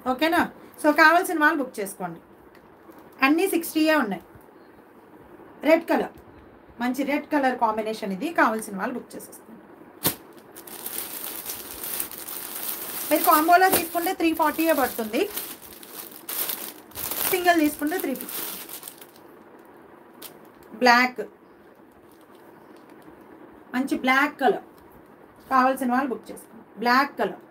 ఓకేనా. సో కావాల్సిన వాళ్ళు బుక్ చేసుకోండి. అన్నీ 60 ఉన్నాయి. రెడ్ కలర్, మంచి రెడ్ కలర్ కాంబినేషన్ ఇది. కావాల్సిన వాళ్ళు బుక్ చేసేసుకోండి. మీరు కాంబోలో తీసుకుంటే 340 పడుతుంది, సింగిల్ తీసుకుంటే 350. బ్లాక్, మంచి బ్లాక్ కలర్. కావాల్సిన వాళ్ళు బుక్ చేసుకోండి. బ్లాక్ కలర్,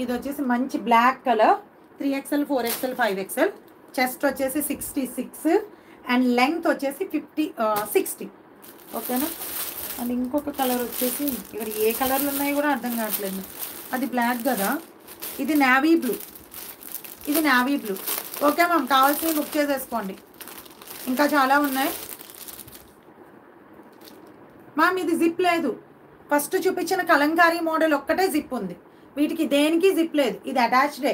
ఇది వచ్చేసి మంచి black colour. 3XL 4XL 5XL. Chest వచ్చేసి 66 అండ్ లెంగ్త్ వచ్చేసి 60. ఓకేనా. అండ్ ఇంకొక కలర్ వచ్చేసి ఇక్కడ ఏ కలర్లు ఉన్నాయి కూడా అర్థం కావట్లేదు. అది బ్లాక్ కదా, ఇది నావీ బ్లూ. ఇది నావీ బ్లూ. ఓకే మ్యామ్, కావాల్సినవి బుక్ చేసేసుకోండి. ఇంకా చాలా ఉన్నాయి మ్యామ్. ఇది జిప్ లేదు. ఫస్ట్ చూపించిన కలంకారీ మోడల్ ఒక్కటే జిప్ ఉంది. వీటికి దేనికి జిప్ లేదు. ఇది అటాచ్డే,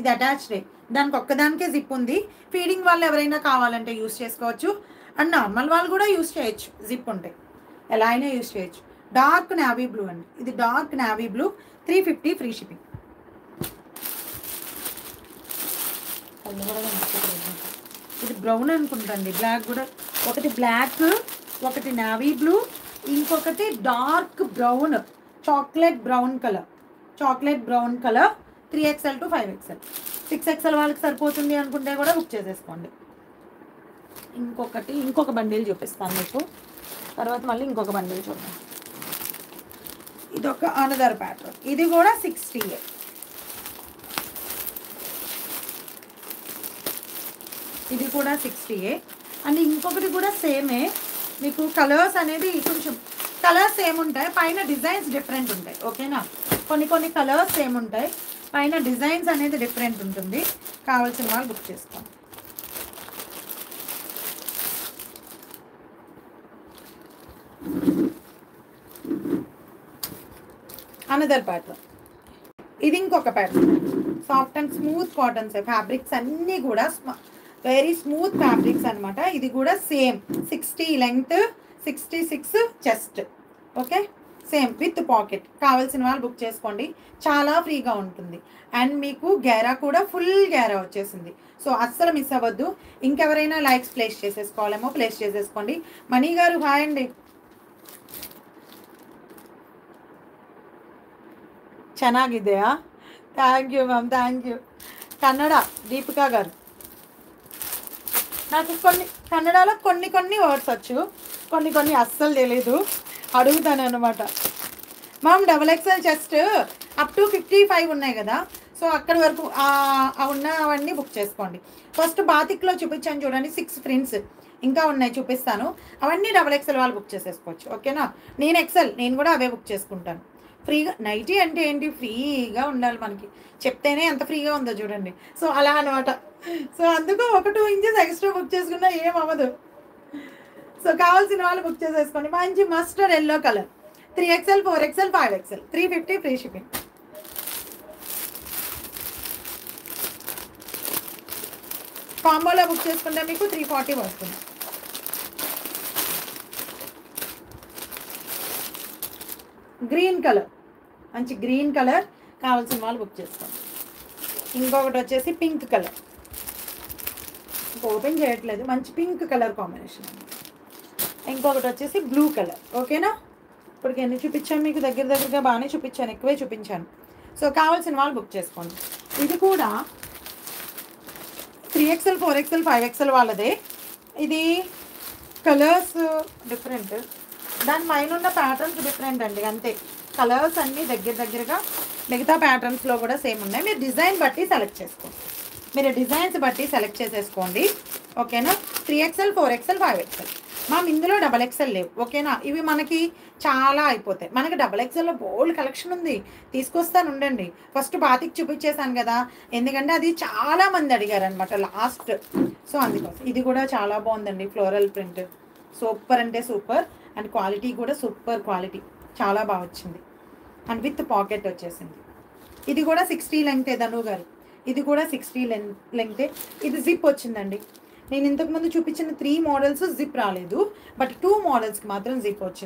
ఇది అటాచ్డే. దానికి ఒక్కదానికే జిప్ ఉంది. ఫీడింగ్ వాళ్ళు ఎవరైనా కావాలంటే యూస్ చేసుకోవచ్చు, అండ్ నార్మల్ వాళ్ళు కూడా యూస్ చేయొచ్చు. జిప్ ఉంటే ఎలా అయినా యూస్ చేయొచ్చు. డార్క్ నావీ బ్లూ అండి, ఇది dark navy blue. 350 free shipping. ఇది బ్రౌన్ అనుకుంటండి, బ్లాక్ కూడా. ఒకటి బ్లాక్, ఒకటి నావీ బ్లూ, ఇంకొకటి dark brown, chocolate brown colour. Chocolate brown colour. 3XL to 5XL. 6XL వాళ్ళకి సరిపోతుంది అనుకుంటే కూడా బుక్ చేసేసుకోండి. ఇంకొక బండిల్ చూపిస్తాను మీకు, తర్వాత మళ్ళీ ఇంకొక బండిల్ చూద్దాం. ఇదొక అనదర్ ప్యాటర్న్. ఇది కూడా 60. ఇది కూడా 60. అండ్ ఇంకొకటి కూడా సేమే. మీకు కలర్స్ అనేది కొంచెం కలర్స్ సేమ్ ఉంటాయి, పైన డిజైన్స్ డిఫరెంట్ ఉంటాయి. ఓకేనా. కొన్ని కలర్స్ సేమ్ ఉంటాయి, పైన డిజైన్స్ అనేది డిఫరెంట్ ఉంటుంది. కావాల్సిన వాళ్ళు బుక్ చేసుకోండి. Another pattern. ఇది ఇంకొక pattern. Soft and smooth cottons fabrics అన్నీ కూడా వెరీ స్మూత్ ఫ్యాబ్రిక్స్ అనమాట. ఇది కూడా same 60 length, 66 chest. Okay, same with pocket. కావాల్సిన వాళ్ళు బుక్ చేసుకోండి. చాలా ఫ్రీగా ఉంటుంది. అండ్ మీకు గేరా కూడా ఫుల్ గేరా వచ్చేసింది. సో అస్సలు మిస్ అవ్వద్దు. ఇంకెవరైనా లైక్స్ ప్లేస్ చేసేసుకోవాలేమో ప్లేస్ చేసేసుకోండి. మణి గారు హాయ్ అండి. ಚೆನ್ನಾಗಿದೆಯಾ? Thank you ma'am, thank you. Kannada Deepika గారు. నాకు కన్నడలో కొన్ని వర్డ్స్ వచ్చు, కొన్ని అస్సలు తెలీదు, అడుగుతాను అనమాట. Ma'am XXL chest up to 55 ఉన్నాయి కదా, సో అక్కడి వరకు ఉన్నవన్నీ బుక్ చేసుకోండి. ఫస్ట్ బాతిక్లో చూపించాను చూడండి, 6 ప్రింట్స్ ఇంకా ఉన్నాయి, చూపిస్తాను. అవన్నీ XXL వాళ్ళు బుక్ చేసేసుకోవచ్చు. ఓకేనా. నేను XL, నేను కూడా అవే బుక్ చేసుకుంటాను. ఫ్రీగా నైటీ అంటే ఏంటి, ఫ్రీగా ఉండాలి మనకి, చెప్తేనే ఎంత ఫ్రీగా ఉందో చూడండి. సో అలా అనమాట. సో అందుకు 1-2 ఇంచెస్ ఎక్స్ట్రా బుక్ చేసుకున్నా ఏం అవ్వదు. సో కావాల్సిన వాళ్ళు బుక్ చేసేసుకోండి. మంచి mustard yellow colour. 3XL 4XL 5XL. 350 free shipping. కాంబోలో బుక్ చేసుకుంటే మీకు 340 వస్తుంది. గ్రీన్ కలర్, మంచి గ్రీన్ కలర్. కావాల్సిన వాళ్ళు బుక్ చేసుకోండి. ఇంకొకటి వచ్చేసి పింక్ కలర్, ఓపెన్ చేయట్లేదు, మంచి పింక్ కలర్ కాంబినేషన్. ఇంకొకటి వచ్చేసి బ్లూ కలర్. ఓకేనా. ఇప్పటికి ఎన్ని చూపించాను మీకు, దగ్గరగా బాగానే చూపించాను, ఎక్కువే చూపించాను. సో కావాల్సిన వాళ్ళు బుక్ చేసుకోండి. ఇది కూడా 3XL 4XL 5XL వాళ్ళదే. ఇది కలర్స్ డిఫరెంట్, దాని పైన ఉన్న ప్యాటర్న్స్ డిఫరెంట్ అండి, అంతే. కలర్స్ అన్నీ దగ్గరగా, మిగతా ప్యాటర్న్స్లో కూడా సేమ్ ఉన్నాయి. మీరు డిజైన్ బట్టి సెలెక్ట్ చేసుకోండి, మీరు డిజైన్స్ బట్టి సెలెక్ట్ చేసేసుకోండి. ఓకేనా. 3XL 4XL 5XL. మామ్ ఇందులో XXL లేవు. ఓకేనా. ఇవి మనకి చాలా అయిపోతాయి. మనకి XXLలో బోల్డ్ కలెక్షన్ ఉంది, తీసుకొస్తాను ఉండండి. ఫస్ట్ బాతిక్ చూపించేశాను కదా, ఎందుకంటే అది చాలా మంది అడిగారు అనమాట లాస్ట్. సో అందుకోసం ఇది కూడా చాలా బాగుందండి, ఫ్లోరల్ ప్రింట్. సూపర్ అంటే సూపర్, అండ్ క్వాలిటీ కూడా సూపర్ క్వాలిటీ, చాలా బాగా వచ్చింది. అండ్ విత్ పాకెట్ వచ్చేసింది. ఇది కూడా 60 లెంగ్తే ధను గారు, ఇది కూడా 60 లెంగ్తే. ఇది జిప్ వచ్చిందండి. నేను ఇంతకుముందు చూపించిన 3 మోడల్స్ జిప్ రాలేదు, బట్ 2 మోడల్స్కి మాత్రం జిప్ వచ్చింది.